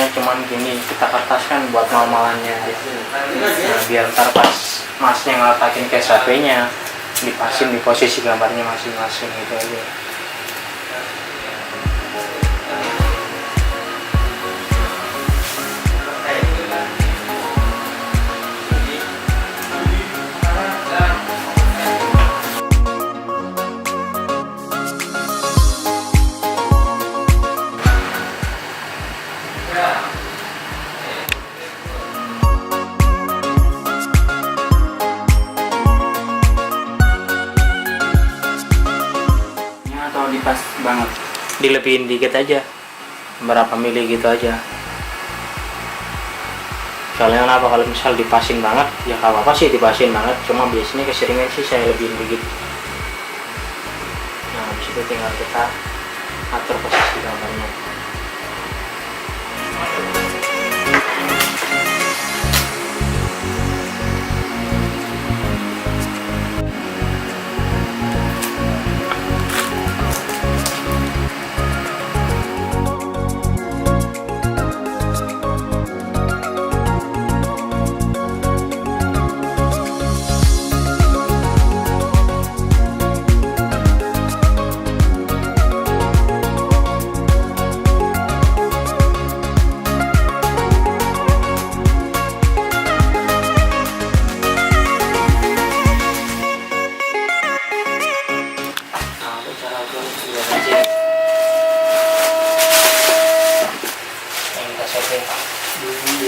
bentuknya cuman gini, kita kertaskan buat mal-malannya gitu. Nah, biar ntar pas masnya ngeletakin case HP-nya dipasin di posisi gambarnya masing-masing gitu aja. Pas banget, Dilebihin dikit aja, berapa mili gitu aja. Soalnya kenapa, kalau misal dipasin banget ya gak apa-apa sih dipasin banget, cuma biasanya keseringan sih saya lebihin dikit. Nah habis itu tinggal kita atur posisi gambarnya.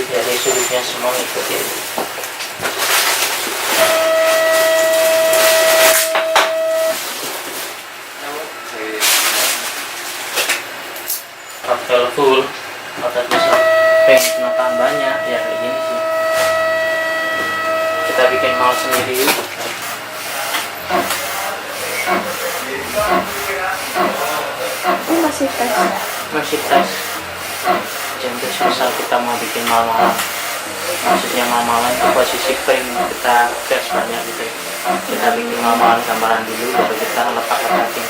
Jadi sudutnya semua ikutin. Hotel full, hotel bisa pengen penataan banyak ya kayak gini sih. Kita bikin mal sendiri. Ini masih tes. Masih tes. Jadi misal kita mau bikin mal-malan, maksudnya mal-malan itu posisi print kita tes banyak gitu. Kita bikin mal-malan gambaran dulu baru kita letak-letakin.